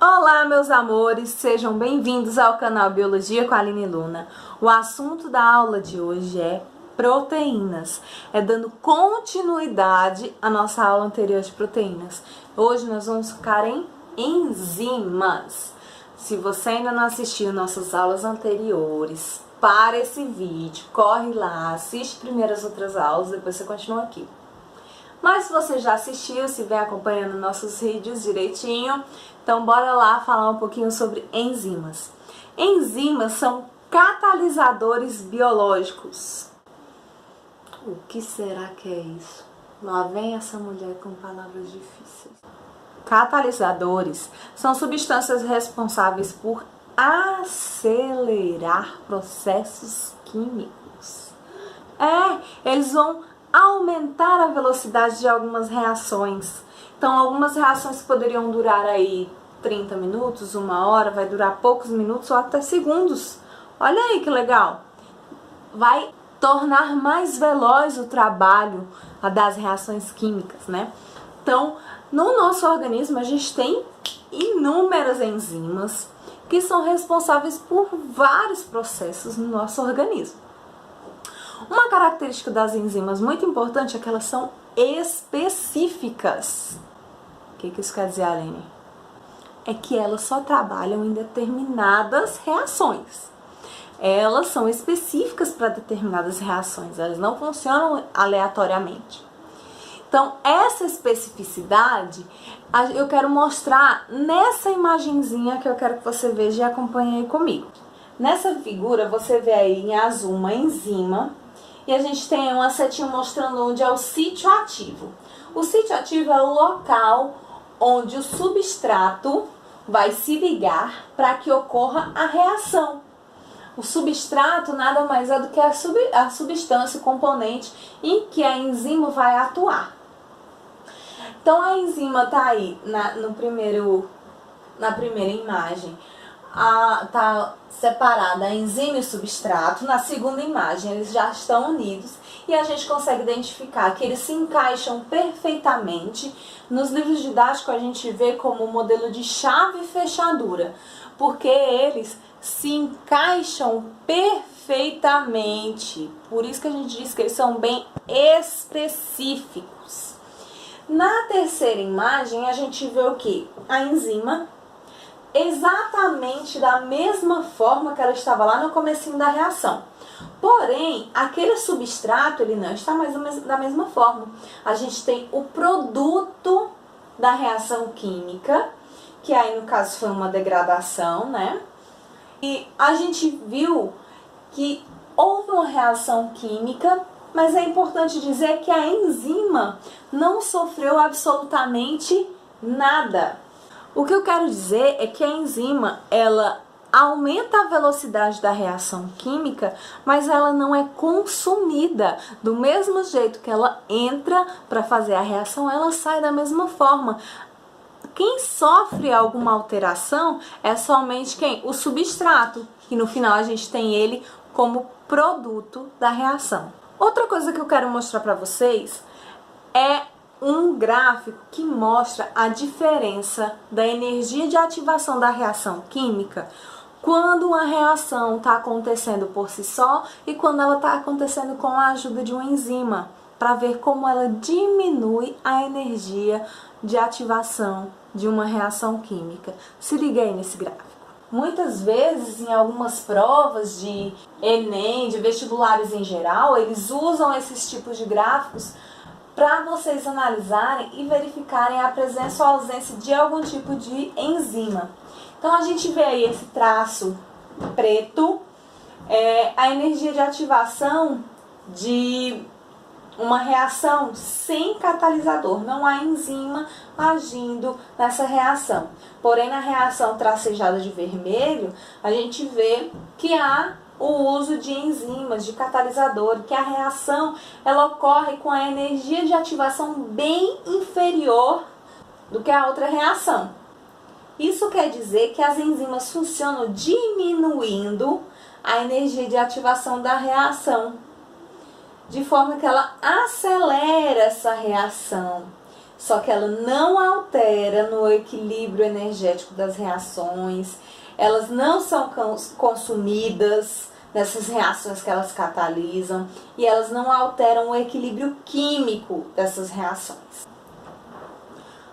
Olá, meus amores, sejam bem-vindos ao canal Biologia com a Aline Luna. O assunto da aula de hoje é proteínas, dando continuidade à nossa aula anterior de proteínas. Hoje nós vamos focar em enzimas. Se você ainda não assistiu nossas aulas anteriores, para esse vídeo, corre lá, assiste primeiro as outras aulas, depois você continua aqui. Mas se você já assistiu, se vem acompanhando nossos vídeos direitinho, então bora lá falar um pouquinho sobre enzimas. Enzimas são catalisadores biológicos. O que será que é isso? Lá vem essa mulher com palavras difíceis. Catalisadores são substâncias responsáveis por acelerar processos químicos. Eles vão aumentar a velocidade de algumas reações. Então, algumas reações poderiam durar aí 30 minutos, 1 hora, vai durar poucos minutos ou até segundos. Olha aí que legal! Vai tornar mais veloz o trabalho das reações químicas, né? Então, no nosso organismo, a gente tem inúmeras enzimas que são responsáveis por vários processos no nosso organismo. Uma característica das enzimas muito importante é que elas são específicas. O que isso quer dizer, Aline? É que elas só trabalham em determinadas reações. Elas são específicas para determinadas reações, elas não funcionam aleatoriamente. Então, essa especificidade eu quero mostrar nessa imagenzinha que eu quero que você veja e acompanhe aí comigo. Nessa figura, você vê aí em azul uma enzima e a gente tem uma setinha mostrando onde é o sítio ativo. O sítio ativo é o local onde o substrato vai se ligar para que ocorra a reação. O substrato nada mais é do que a substância, o componente em que a enzima vai atuar. Então a enzima está aí na primeira imagem. Está separada a enzima e o substrato. Na segunda imagem eles já estão unidos e a gente consegue identificar que eles se encaixam perfeitamente. Nos livros didáticos a gente vê como o modelo de chave e fechadura, porque eles se encaixam perfeitamente. Por isso que a gente diz que eles são bem específicos. Na terceira imagem a gente vê o que? A enzima exatamente da mesma forma que ela estava lá no comecinho da reação. Porém, aquele substrato ele não está mais da mesma forma. A gente tem o produto da reação química, que aí no caso foi uma degradação, né? E a gente viu que houve uma reação química, mas é importante dizer que a enzima não sofreu absolutamente nada. O que eu quero dizer é que a enzima, ela aumenta a velocidade da reação química, mas ela não é consumida. Do mesmo jeito que ela entra para fazer a reação, ela sai da mesma forma. Quem sofre alguma alteração é somente quem? O substrato, que no final a gente tem ele como produto da reação. Outra coisa que eu quero mostrar para vocês é um gráfico que mostra a diferença da energia de ativação da reação química quando uma reação está acontecendo por si só e quando ela está acontecendo com a ajuda de uma enzima, para ver como ela diminui a energia de ativação de uma reação química. Se liga aí nesse gráfico. Muitas vezes, em algumas provas de Enem, de vestibulares em geral, eles usam esses tipos de gráficos para vocês analisarem e verificarem a presença ou ausência de algum tipo de enzima. Então a gente vê aí esse traço preto, a energia de ativação de uma reação sem catalisador, não há enzima agindo nessa reação. Porém, na reação tracejada de vermelho, a gente vê que há o uso de enzimas, de catalisador, que a reação ela ocorre com a energia de ativação bem inferior do que a outra reação. Isso quer dizer que as enzimas funcionam diminuindo a energia de ativação da reação, de forma que ela acelera essa reação. só que ela não altera no equilíbrio energético das reações, elas não são consumidas nessas reações que elas catalisam e elas não alteram o equilíbrio químico dessas reações.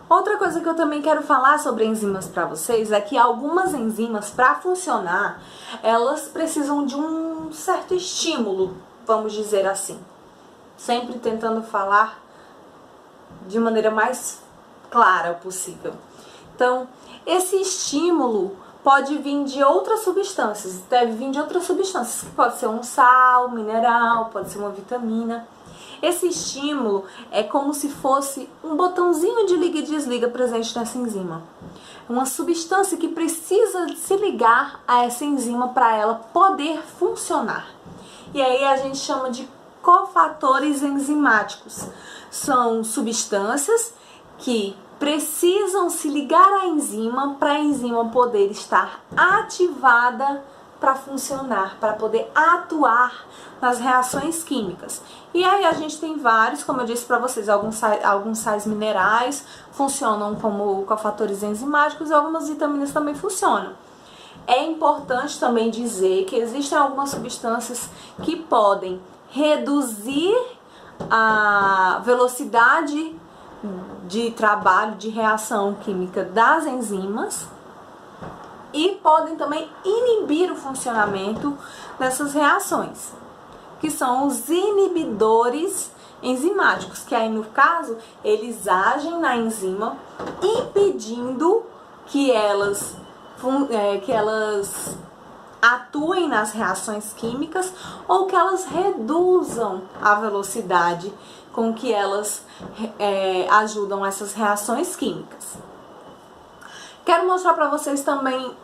Outra coisa que eu também quero falar sobre enzimas para vocês é que algumas enzimas, para funcionar, elas precisam de um certo estímulo, vamos dizer assim. Sempre tentando falar de maneira mais clara possível. Então, esse estímulo pode vir de outras substâncias, deve vir de outras substâncias, que pode ser um sal, mineral, pode ser uma vitamina. Esse estímulo é como se fosse um botãozinho de liga e desliga presente nessa enzima. É uma substância que precisa se ligar a essa enzima para ela poder funcionar. E aí a gente chama de cofatores enzimáticos. São substâncias que precisam se ligar à enzima para a enzima poder estar ativada para funcionar, para poder atuar nas reações químicas. E aí a gente tem vários, como eu disse para vocês, alguns sais minerais funcionam como cofatores enzimáticos e algumas vitaminas também funcionam. É importante também dizer que existem algumas substâncias que podem reduzir a velocidade de trabalho, de reação química das enzimas e podem também inibir o funcionamento dessas reações, que são os inibidores enzimáticos, que aí no caso eles agem na enzima impedindo que elas atuem nas reações químicas ou que elas reduzam a velocidade com que elas ajudam essas reações químicas. Quero mostrar para vocês também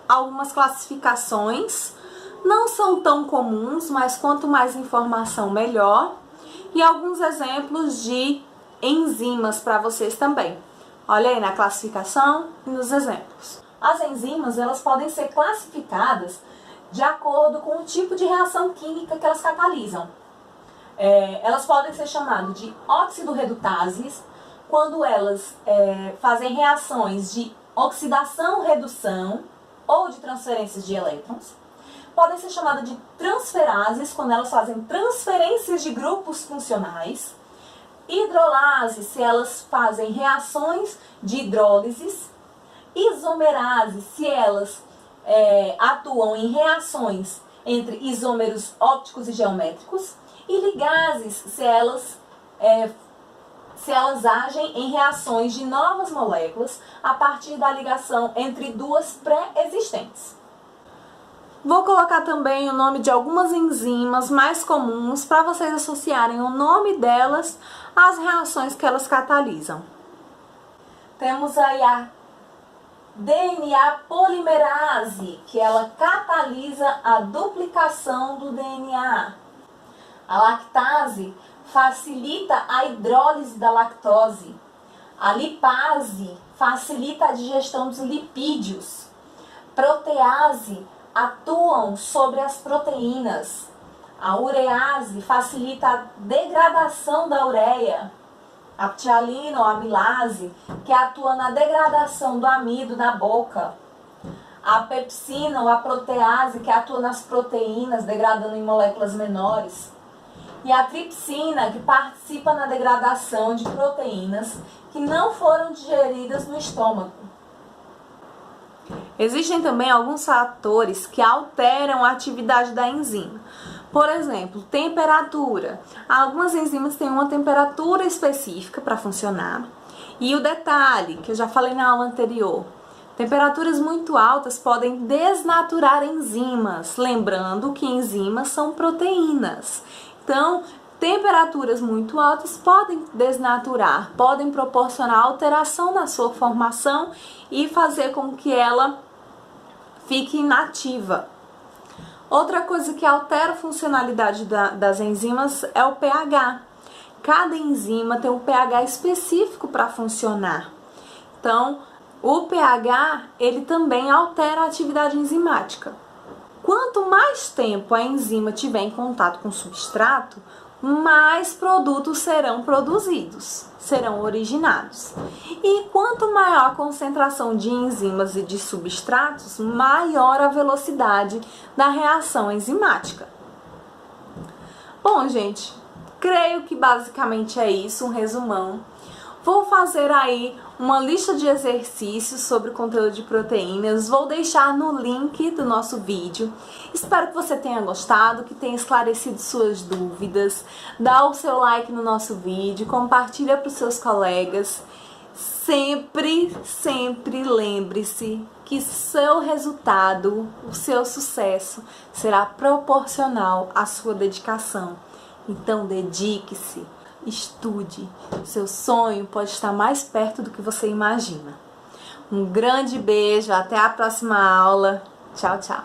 algumas classificações. Não são tão comuns, mas quanto mais informação, melhor. E alguns exemplos de enzimas para vocês também. Olha aí na classificação e nos exemplos. As enzimas, elas podem ser classificadas de acordo com o tipo de reação química que elas catalisam. Elas podem ser chamadas de oxidorredutases, quando elas fazem reações de oxidação-redução ou de transferências de elétrons. Podem ser chamadas de transferases, quando elas fazem transferências de grupos funcionais. Hidrolases, se elas fazem reações de hidrólises. Isomerases, se elas atuam em reações entre isômeros ópticos e geométricos. E ligases, se elas agem em reações de novas moléculas a partir da ligação entre duas pré-existentes. Vou colocar também o nome de algumas enzimas mais comuns para vocês associarem o nome delas às reações que elas catalisam. Temos aí a DNA polimerase, que ela catalisa a duplicação do DNA. A lactase facilita a hidrólise da lactose. A lipase facilita a digestão dos lipídios. Protease atuam sobre as proteínas. A urease facilita a degradação da ureia. A ptialina ou amilase, que atua na degradação do amido na boca. A pepsina ou a protease, que atua nas proteínas, degradando em moléculas menores. E a tripsina, que participa na degradação de proteínas que não foram digeridas no estômago. Existem também alguns fatores que alteram a atividade da enzima. Por exemplo, temperatura. Algumas enzimas têm uma temperatura específica para funcionar. E o detalhe, que eu já falei na aula anterior, temperaturas muito altas podem desnaturar enzimas. Lembrando que enzimas são proteínas. Então, temperaturas muito altas podem desnaturar, podem proporcionar alteração na sua formação e fazer com que ela fique inativa. Outra coisa que altera a funcionalidade das enzimas é o pH. Cada enzima tem um pH específico para funcionar. Então, o pH, ele também altera a atividade enzimática. Quanto mais tempo a enzima tiver em contato com o substrato, mais produtos serão produzidos. serão originados. E quanto maior a concentração de enzimas e de substratos, maior a velocidade da reação enzimática. Bom, gente, creio que basicamente é isso, um resumão. Vou fazer aí uma lista de exercícios sobre o conteúdo de proteínas, vou deixar no link do nosso vídeo. Espero que você tenha gostado, que tenha esclarecido suas dúvidas. Dá o seu like no nosso vídeo, compartilha para os seus colegas. Sempre, sempre lembre-se que seu resultado, o seu sucesso será proporcional à sua dedicação. Então dedique-se. Estude, seu sonho pode estar mais perto do que você imagina. Um grande beijo, até a próxima aula. Tchau, tchau.